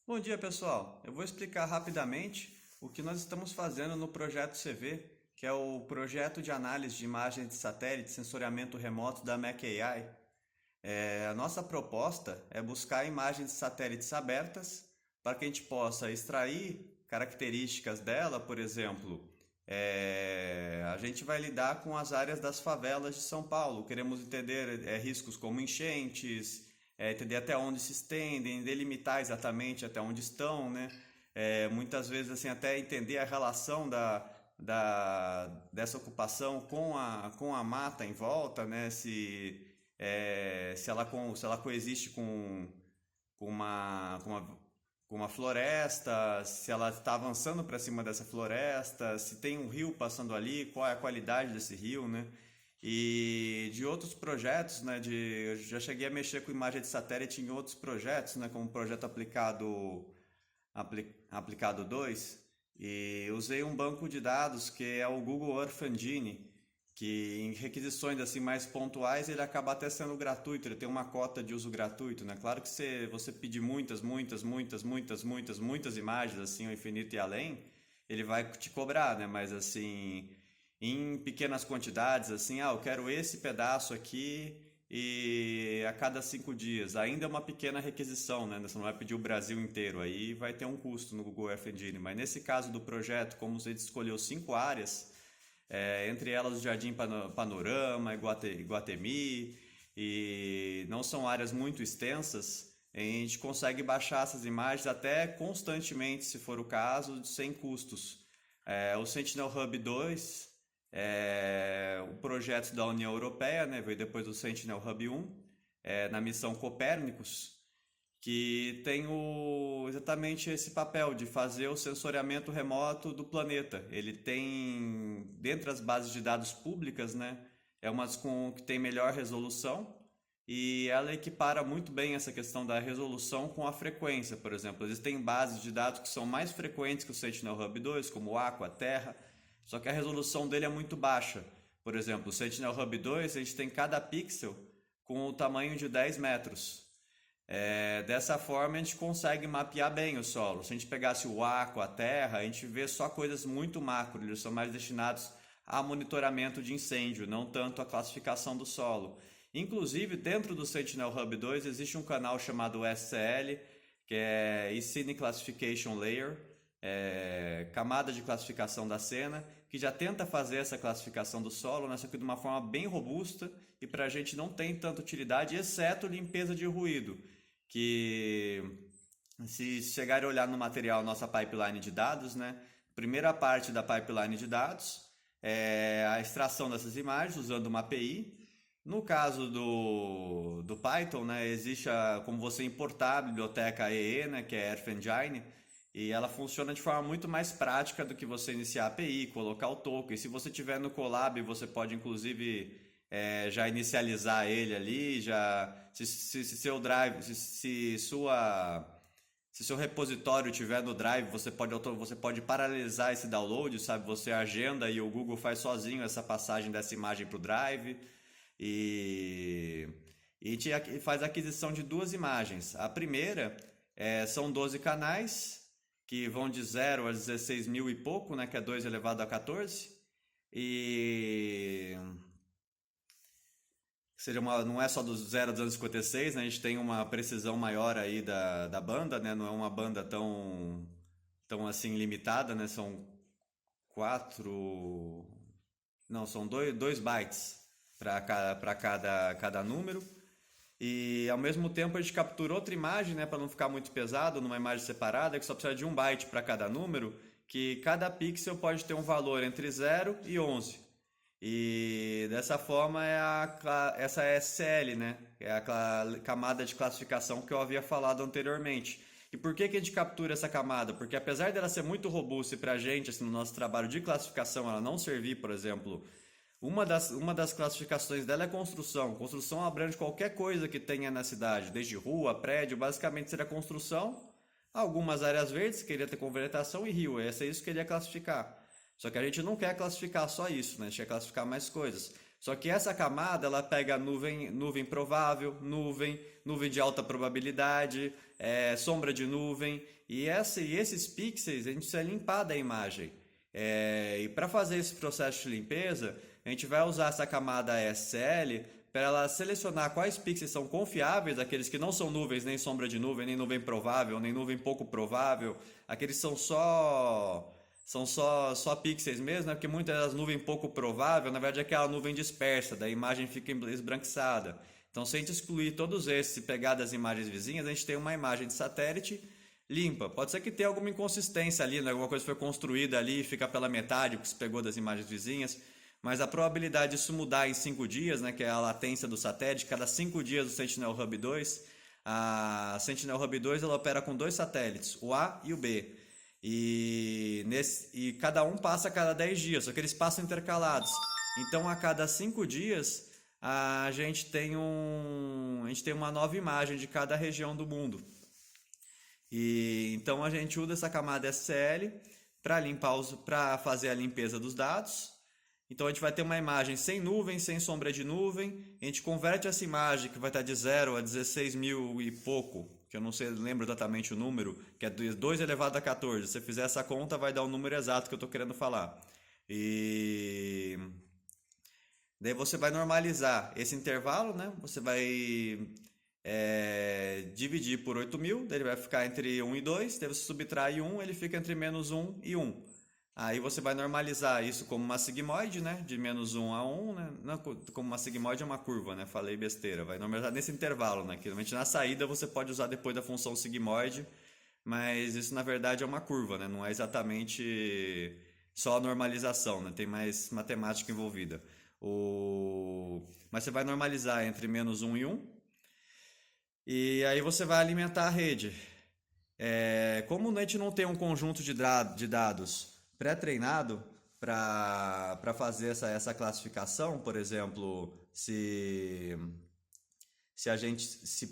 Bom dia, pessoal. Eu vou explicar rapidamente o que nós estamos fazendo no projeto CV, que é o projeto de análise de imagens de satélite e sensoriamento remoto da Mac AI. A nossa proposta é buscar imagens de satélites abertas para que a gente possa extrair características dela, por exemplo, a gente vai lidar com as áreas das favelas de São Paulo. Queremos entender riscos como enchentes, entender até onde se estendem, delimitar exatamente até onde estão, né? Muitas vezes assim até entender a relação dessa ocupação com a mata em volta, né? Se ela coexiste com com uma floresta, se ela está avançando para cima dessa floresta, se tem um rio passando ali, qual é a qualidade desse rio, né? E de outros projetos, né? Eu já cheguei a mexer com imagem de satélite em outros projetos, né? Como o projeto aplicado 2, e usei um banco de dados que é o Google Earth Engine, que em requisições assim mais pontuais ele acaba até sendo gratuito, ele tem uma cota de uso gratuito, né? Claro que se você pedir muitas imagens assim, ao infinito e além, ele vai te cobrar, né? Mas assim, em pequenas quantidades, assim, eu quero esse pedaço aqui e a cada 5 dias. Ainda é uma pequena requisição, né? Você não vai pedir o Brasil inteiro, aí vai ter um custo no Google Earth Engine. Mas nesse caso do projeto, como você escolheu 5 áreas, entre elas o Jardim Panorama, Iguatemi, e não são áreas muito extensas, a gente consegue baixar essas imagens até constantemente, se for o caso, sem custos. O Sentinel Hub 2 é o projeto da União Europeia, né, veio depois do Sentinel Hub 1, na missão Copérnicos, que tem exatamente esse papel de fazer o sensoriamento remoto do planeta. Ele tem, dentre as bases de dados públicas, né, é uma que tem melhor resolução e ela equipara muito bem essa questão da resolução com a frequência. Por exemplo, existem bases de dados que são mais frequentes que o Sentinel Hub 2, como o Aqua, a Terra, só que a resolução dele é muito baixa. Por exemplo, o Sentinel Hub 2, a gente tem cada pixel com o tamanho de 10 metros. Dessa forma a gente consegue mapear bem o solo. Se a gente pegasse o Aqua, a Terra, a gente vê só coisas muito macro, eles são mais destinados a monitoramento de incêndio, não tanto a classificação do solo. Inclusive, dentro do Sentinel Hub 2 existe um canal chamado SCL, que é Scene Classification Layer, camada de classificação da cena, que já tenta fazer essa classificação do solo, né, só que de uma forma bem robusta e para a gente não tem tanta utilidade, exceto limpeza de ruído, que se chegar a olhar no material nossa pipeline de dados, né, primeira parte da pipeline de dados é a extração dessas imagens usando uma API. No caso do Python, né, existe como você importar a biblioteca EE, né, que é Earth Engine, e ela funciona de forma muito mais prática do que você iniciar a API, colocar o token. E se você tiver no Colab, você pode inclusive já inicializar ele ali, se seu drive, se seu repositório tiver no Drive, você pode paralelizar esse download, sabe? Você agenda e o Google faz sozinho essa passagem dessa imagem para o Drive e, faz a aquisição de duas imagens. A primeira são 12 canais que vão de 0 a 16 mil e pouco, né? Que é 2 elevado a 14. E não é só do 0 a 256, né? A gente tem uma precisão maior aí da banda, né? Não é uma banda tão assim limitada, né? São 4, não, são 2 bytes para cada número. E ao mesmo tempo a gente captura outra imagem, né, para não ficar muito pesado, numa imagem separada, que só precisa de 1 byte para cada número, que cada pixel pode ter um valor entre 0 e 11. E dessa forma essa é a SCL, né? É a camada de classificação que eu havia falado anteriormente. E por que a gente captura essa camada? Porque apesar dela ser muito robusta e para a gente, assim, no nosso trabalho de classificação, ela não servir, por exemplo, uma das classificações dela é construção. Construção abrange qualquer coisa que tenha na cidade, desde rua, prédio, basicamente seria construção. Algumas áreas verdes, queria ter convertação e rio, é isso que ele ia classificar. Só que a gente não quer classificar só isso, né? A gente quer classificar mais coisas. Só que essa camada, ela pega nuvem provável, nuvem de alta probabilidade, sombra de nuvem, e esses pixels a gente precisa limpar da imagem. E para fazer esse processo de limpeza, a gente vai usar essa camada SL para ela selecionar quais pixels são confiáveis, aqueles que não são nuvens, nem sombra de nuvem, nem nuvem provável, nem nuvem pouco provável, aqueles são só pixels mesmo, né? Porque muitas das nuvens pouco provável, na verdade é aquela nuvem dispersa, da imagem fica esbranquiçada. Então, se a gente excluir todos esses e pegar das imagens vizinhas, a gente tem uma imagem de satélite limpa. Pode ser que tenha alguma inconsistência ali, né? Alguma coisa foi construída ali e fica pela metade, porque se pegou das imagens vizinhas. Mas a probabilidade disso mudar em 5 dias, né, que é a latência do satélite, cada 5 dias do Sentinel-Hub 2, a Sentinel-Hub 2 ela opera com 2 satélites, o A e o B. E cada um passa a cada 10 dias, só que eles passam intercalados. Então, a cada 5 dias, a gente tem uma nova imagem de cada região do mundo. Então, a gente usa essa camada SCL para fazer a limpeza dos dados. Então, a gente vai ter uma imagem sem nuvem, sem sombra de nuvem. A gente converte essa imagem, que vai estar de 0 a 16 mil e pouco, que eu não sei, lembro exatamente o número, que é 2 elevado a 14. Se você fizer essa conta, vai dar o número exato que eu estou querendo falar. E daí você vai normalizar esse intervalo, né? Você vai dividir por 8.000, daí ele vai ficar entre 1 e 2. Daí você subtrai 1, ele fica entre menos 1 e 1. Aí você vai normalizar isso como uma sigmoide, né? De menos 1 a 1, né? Não, como uma sigmoide é uma curva, né? Falei besteira. Vai normalizar nesse intervalo, né? Que realmente na saída você pode usar depois da função sigmoide, mas isso na verdade é uma curva, né? Não é exatamente só a normalização, né? Tem mais matemática envolvida. Mas você vai normalizar entre menos 1 e 1, e aí você vai alimentar a rede. Como a gente não tem um conjunto de dados pré-treinado para fazer essa classificação, por exemplo,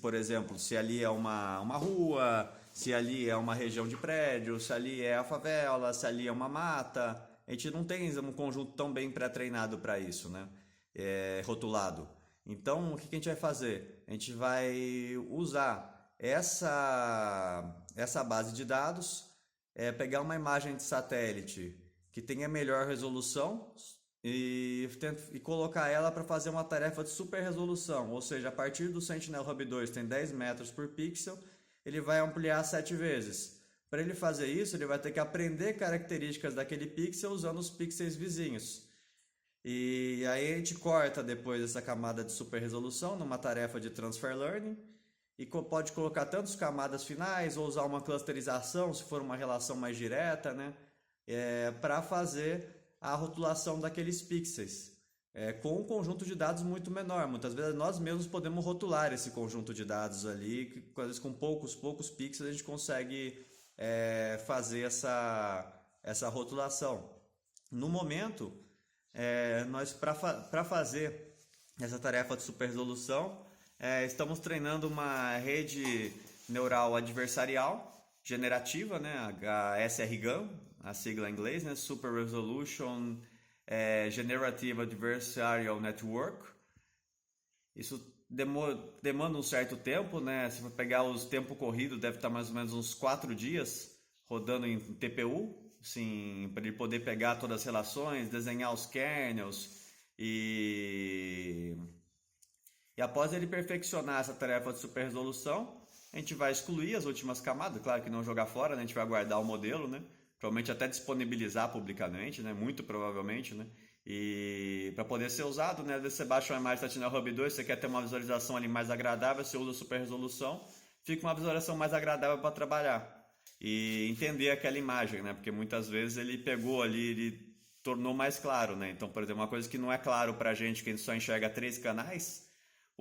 por exemplo, se ali é uma rua, se ali é uma região de prédio, se ali é a favela, se ali é uma mata, a gente não tem um conjunto tão bem pré-treinado para isso, né? Rotulado. Então, o que a gente vai fazer? A gente vai usar essa base de dados, pegar uma imagem de satélite que tenha melhor resolução e colocar ela para fazer uma tarefa de super resolução, ou seja, a partir do Sentinel-Hub 2 tem 10 metros por pixel, ele vai ampliar 7 vezes. Para ele fazer isso, ele vai ter que aprender características daquele pixel usando os pixels vizinhos. E aí a gente corta depois essa camada de super resolução numa tarefa de transfer learning, e pode colocar tantas camadas finais ou usar uma clusterização se for uma relação mais direta, né? Para fazer a rotulação daqueles pixels, com um conjunto de dados muito menor. Muitas vezes nós mesmos podemos rotular esse conjunto de dados ali, que às vezes com poucos pixels a gente consegue fazer essa rotulação. No momento, nós para fazer essa tarefa de super resolução, estamos treinando uma rede neural adversarial generativa, né? A SRGAN, a sigla em inglês, né? Super Resolution Generative Adversarial Network. Isso demanda um certo tempo, né? Se for pegar os tempo corrido, deve estar mais ou menos uns 4 dias rodando em TPU, assim, para ele poder pegar todas as relações, desenhar os kernels e após ele perfeccionar essa tarefa de super resolução, a gente vai excluir as últimas camadas, claro que não jogar fora, né? A gente vai guardar o modelo, né? Provavelmente até disponibilizar publicamente, né? Muito provavelmente, né? E para poder ser usado, né? Às vezes você baixa uma imagem do Sentinel-Hub 2, você quer ter uma visualização ali mais agradável, você usa a super resolução, fica uma visualização mais agradável para trabalhar e entender aquela imagem, né? Porque muitas vezes ele pegou ali, ele tornou mais claro, né? Então, por exemplo, uma coisa que não é claro para a gente, que a gente só enxerga 3 canais,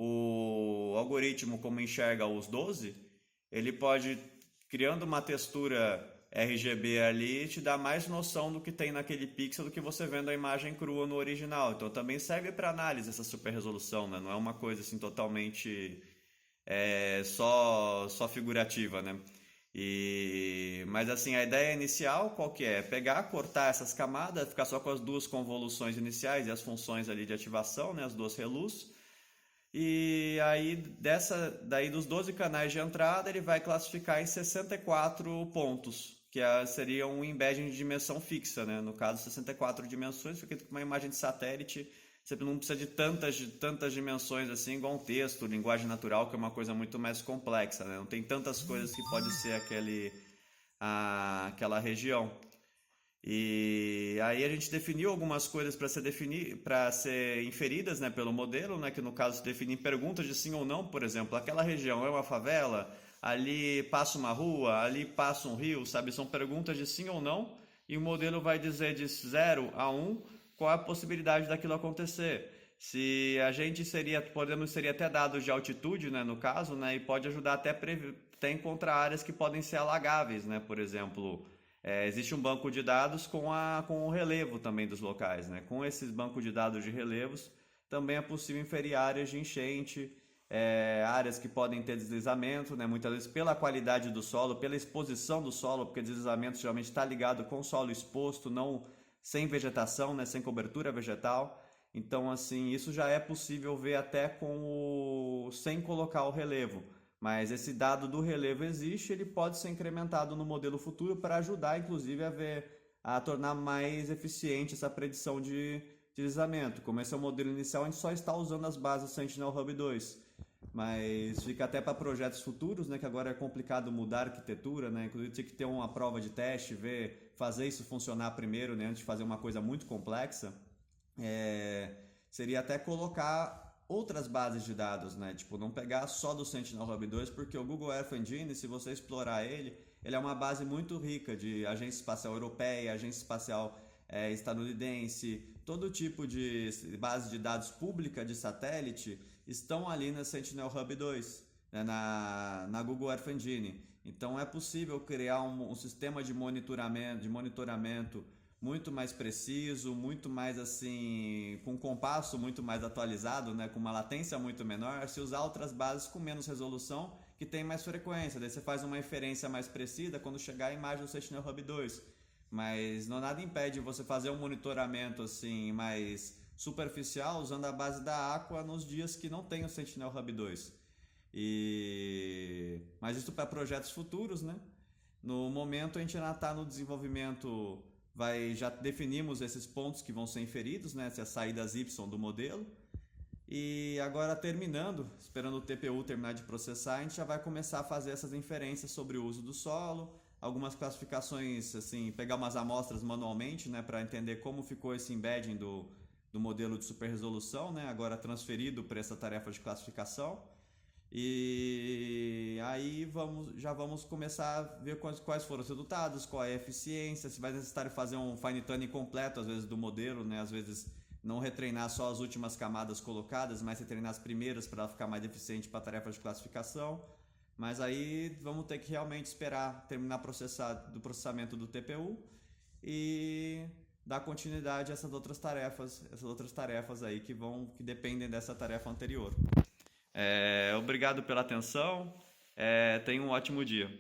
o algoritmo, como enxerga os 12, ele pode, criando uma textura RGB ali, te dar mais noção do que tem naquele pixel do que você vendo a imagem crua no original. Então também serve para análise essa super resolução, né? Não é uma coisa assim totalmente só figurativa, né? Mas assim, a ideia inicial qual que é? Pegar, cortar essas camadas, ficar só com as duas convoluções iniciais e as funções ali de ativação, né? As duas relus. E aí, daí dos 12 canais de entrada, ele vai classificar em 64 pontos, que seria um embedding de dimensão fixa, né? No caso, 64 dimensões, porque com uma imagem de satélite você não precisa de tantas dimensões assim, igual um texto, linguagem natural, que é uma coisa muito mais complexa, né? Não tem tantas coisas que pode ser aquela região. E aí a gente definiu algumas coisas para ser inferidas, né, pelo modelo, né, que no caso definir perguntas de sim ou não, por exemplo, aquela região é uma favela, ali passa uma rua, ali passa um rio, sabe? São perguntas de sim ou não, e o modelo vai dizer de 0 a 1 qual é a possibilidade daquilo acontecer. Se a gente seria até dados de altitude, né, no caso, né, e pode ajudar até encontrar áreas que podem ser alagáveis, né, por exemplo. Existe um banco de dados com o relevo também dos locais, né? Com esses bancos de dados de relevos, também é possível inferir áreas de enchente, áreas que podem ter deslizamento, né? Muitas vezes pela qualidade do solo, pela exposição do solo, porque deslizamento geralmente está ligado com o solo exposto, não sem vegetação, né? Sem cobertura vegetal. Então, assim, isso já é possível ver até sem colocar o relevo. Mas esse dado do relevo existe, ele pode ser incrementado no modelo futuro para ajudar, inclusive, a tornar mais eficiente essa predição de deslizamento. Como esse é o modelo inicial, a gente só está usando as bases Sentinel-Hub 2. Mas fica até para projetos futuros, né, que agora é complicado mudar a arquitetura, né? Inclusive tinha que ter uma prova de teste, fazer isso funcionar primeiro, né, antes de fazer uma coisa muito complexa. Seria até colocar outras bases de dados, né? Tipo, não pegar só do Sentinel-Hub 2, porque o Google Earth Engine, se você explorar ele é uma base muito rica de agência espacial europeia, agência espacial estadunidense, todo tipo de base de dados pública de satélite estão ali na Sentinel-Hub 2, né? na Google Earth Engine. Então é possível criar um sistema de monitoramento muito mais preciso, muito mais assim, com um compasso muito mais atualizado, né, com uma latência muito menor, se usar outras bases com menos resolução, que tem mais frequência. Daí você faz uma inferência mais precisa quando chegar a imagem do Sentinel-Hub 2. Mas não nada impede você fazer um monitoramento assim mais superficial usando a base da Aqua nos dias que não tem o Sentinel-Hub 2. Mas isso para projetos futuros, né? No momento a gente ainda está no desenvolvimento. Já definimos esses pontos que vão ser inferidos, né? As saídas Y do modelo. E agora terminando, esperando o TPU terminar de processar, a gente já vai começar a fazer essas inferências sobre o uso do solo, algumas classificações, assim, pegar umas amostras manualmente, né, para entender como ficou esse embedding do modelo de super resolução, né, agora transferido para essa tarefa de classificação. E aí já vamos começar a ver quais foram os resultados, qual é a eficiência, se vai necessitar fazer um fine tuning completo às vezes do modelo, né? Às vezes não retreinar só as últimas camadas colocadas, mas retreinar as primeiras para ficar mais eficiente para a tarefa de classificação. Mas aí vamos ter que realmente esperar terminar do processamento do TPU e dar continuidade a essas outras tarefas aí que dependem dessa tarefa anterior. Obrigado pela atenção. Tenha um ótimo dia.